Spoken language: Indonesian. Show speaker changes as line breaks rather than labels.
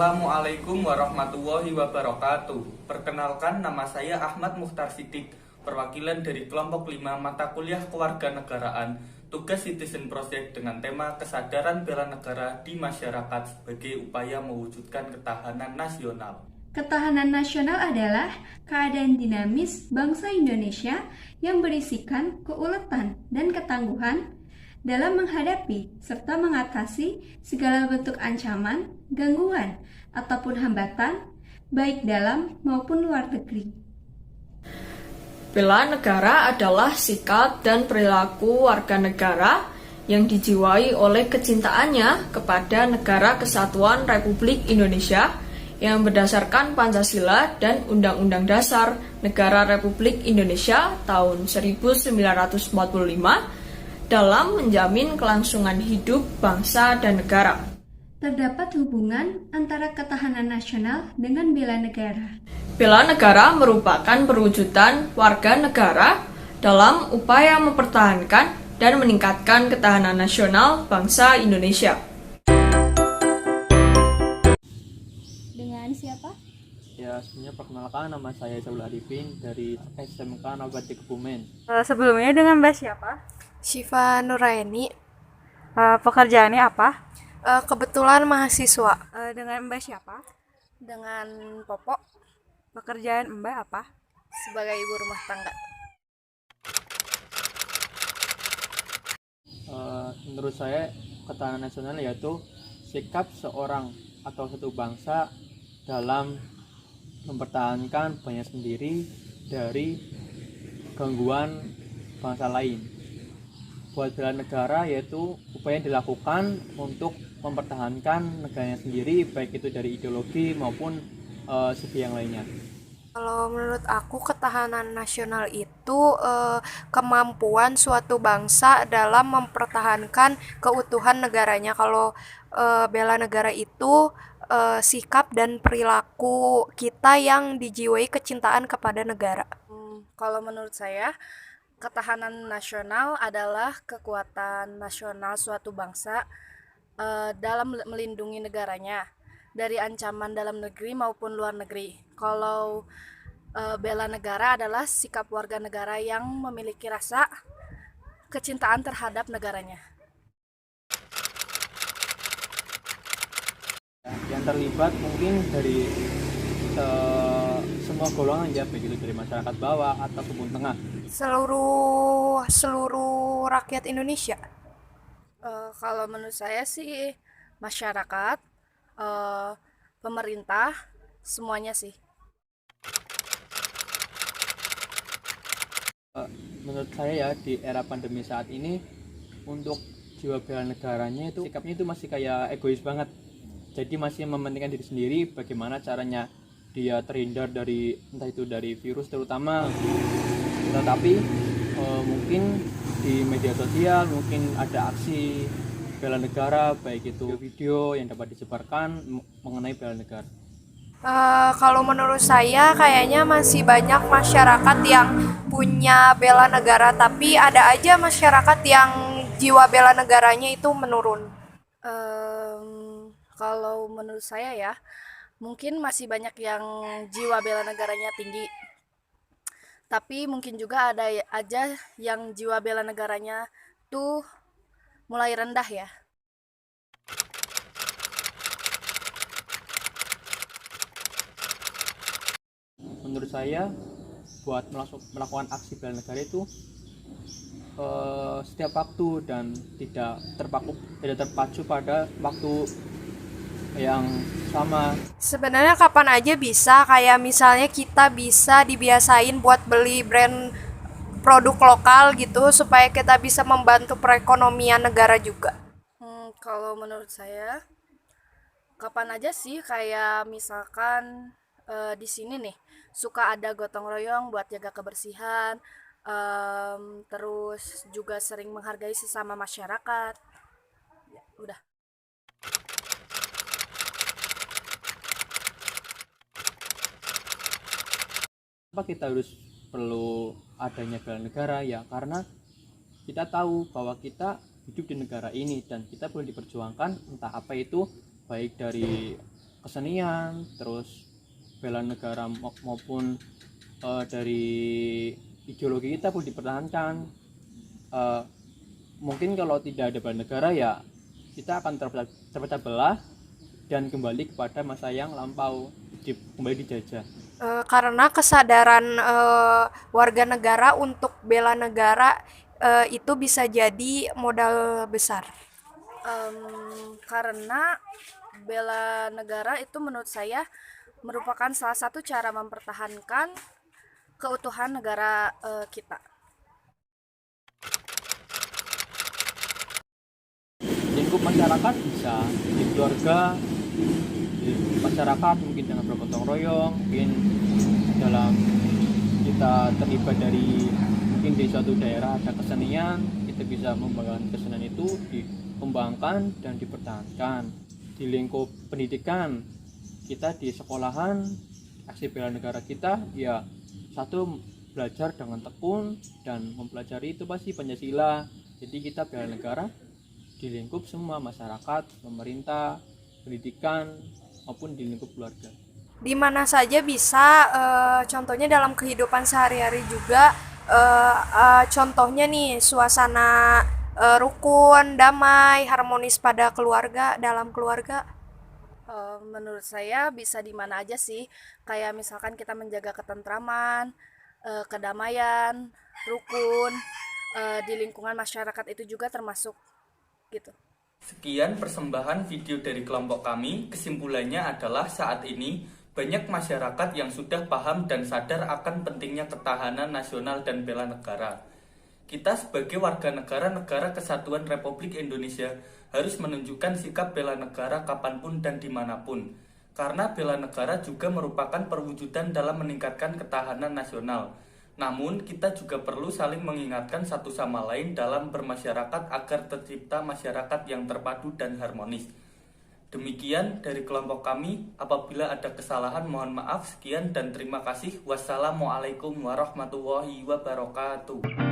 Assalamualaikum warahmatullahi wabarakatuh. Perkenalkan, nama saya Ahmad Mukhtar Siddiq, perwakilan dari kelompok 5 mata kuliah kewarganegaraan, tugas citizen project dengan tema kesadaran bela negara di masyarakat sebagai upaya mewujudkan ketahanan nasional.
Ketahanan nasional adalah keadaan dinamis bangsa Indonesia yang berisikan keuletan dan ketangguhan dalam menghadapi serta mengatasi segala bentuk ancaman, gangguan, ataupun hambatan, baik dalam maupun luar negeri.
Bela negara adalah sikap dan perilaku warga negara yang dijiwai oleh kecintaannya kepada Negara Kesatuan Republik Indonesia yang berdasarkan Pancasila dan Undang-Undang Dasar Negara Republik Indonesia tahun 1945 dalam menjamin kelangsungan hidup bangsa dan negara.
Terdapat hubungan antara ketahanan nasional dengan bela negara.
Bela negara merupakan perwujudan warga negara dalam upaya mempertahankan dan meningkatkan ketahanan nasional bangsa Indonesia.
Dengan siapa?
Ya, sebenarnya perkenalkan, nama saya Saul Arifin dari SMK Nabati Kebumen.
Sebelumnya dengan Mbak siapa?
Syifa Nuraini,
Pekerjaannya apa?
kebetulan mahasiswa.
Dengan Mbak siapa?
Dengan Popok
Pekerjaan Mbak apa?
sebagai ibu rumah tangga.
Menurut saya, ketahanan nasional yaitu sikap seorang atau satu bangsa dalam mempertahankan bangsanya sendiri dari gangguan bangsa lain. Buat bela negara yaitu upaya yang dilakukan untuk mempertahankan negaranya sendiri, baik itu dari ideologi maupun segi yang lainnya.
Kalau menurut aku ketahanan nasional itu kemampuan suatu bangsa dalam mempertahankan keutuhan negaranya. Kalau bela negara itu sikap dan perilaku kita yang dijiwai kecintaan kepada negara. Kalau menurut saya ketahanan nasional adalah kekuatan nasional suatu bangsa dalam melindungi negaranya dari ancaman dalam negeri maupun luar negeri. Kalau bela negara adalah sikap warga negara yang memiliki rasa kecintaan terhadap negaranya.
Yang terlibat mungkin dari semua golongan, ya, baik itu dari masyarakat bawah ataupun tengah.
Seluruh rakyat Indonesia. Kalau menurut saya sih masyarakat, pemerintah, semuanya sih.
Menurut saya ya, di era pandemi saat ini, untuk jiwa bela negaranya itu sikapnya itu masih kayak egois banget. Jadi masih mementingkan diri sendiri, bagaimana caranya dia terhindar dari entah itu dari virus terutama. Tetapi mungkin di media sosial mungkin ada aksi bela negara, baik itu video yang dapat disebarkan mengenai bela negara.
Kalau menurut saya kayaknya masih banyak masyarakat yang punya bela negara, tapi ada aja masyarakat yang jiwa bela negaranya itu menurun. Kalau menurut saya ya, mungkin masih banyak yang jiwa bela negaranya tinggi, tapi mungkin juga ada aja yang jiwa bela negaranya tuh mulai rendah ya.
Menurut saya, buat melakukan aksi bela negara itu setiap waktu dan tidak terpacu pada waktu yang sama.
Sebenarnya kapan aja bisa, kayak misalnya kita bisa dibiasain buat beli brand produk lokal gitu supaya kita bisa membantu perekonomian negara juga. Kalau menurut saya kapan aja sih, kayak misalkan di sini nih suka ada gotong royong buat jaga kebersihan, terus juga sering menghargai sesama masyarakat. Ya, udah.
Kenapa kita harus perlu adanya bela negara? Ya karena kita tahu bahwa kita hidup di negara ini dan kita perlu diperjuangkan entah apa itu, baik dari kesenian, terus bela negara maupun dari ideologi kita pun dipertahankan. Mungkin kalau tidak ada bela negara ya kita akan terpecah belah dan kembali kepada masa yang lampau, kembali dijajah.
Karena kesadaran warga negara untuk bela negara itu bisa jadi modal besar.
Karena bela negara itu menurut saya merupakan salah satu cara mempertahankan keutuhan negara kita.
Lingkup masyarakat bisa di keluarga, di masyarakat mungkin dengan bergotong royong, mungkin dalam kita terlibat dari mungkin di suatu daerah ada kesenian, kita bisa membangun kesenian itu dikembangkan dan dipertahankan. Di lingkup pendidikan, kita di sekolahan, aksi bela negara kita ya satu belajar dengan tekun dan mempelajari itu pasti Pancasila. Jadi kita bela negara di lingkup semua masyarakat, pemerintah, pendidikan maupun di lingkup keluarga.
Di mana saja bisa, contohnya dalam kehidupan sehari-hari juga, contohnya nih suasana rukun, damai, harmonis pada keluarga, dalam keluarga.
Menurut saya bisa di mana aja sih, kayak misalkan kita menjaga ketentraman, kedamaian, rukun, di lingkungan masyarakat itu juga termasuk gitu.
Sekian persembahan video dari kelompok kami. Kesimpulannya adalah saat ini banyak masyarakat yang sudah paham dan sadar akan pentingnya ketahanan nasional dan bela negara. Kita sebagai warga negara Kesatuan Republik Indonesia harus menunjukkan sikap bela negara kapanpun dan dimanapun. Karena bela negara juga merupakan perwujudan dalam meningkatkan ketahanan nasional. Namun, kita juga perlu saling mengingatkan satu sama lain dalam bermasyarakat agar tercipta masyarakat yang terpadu dan harmonis. Demikian dari kelompok kami. Apabila ada kesalahan, mohon maaf. Sekian dan terima kasih. Wassalamualaikum warahmatullahi wabarakatuh.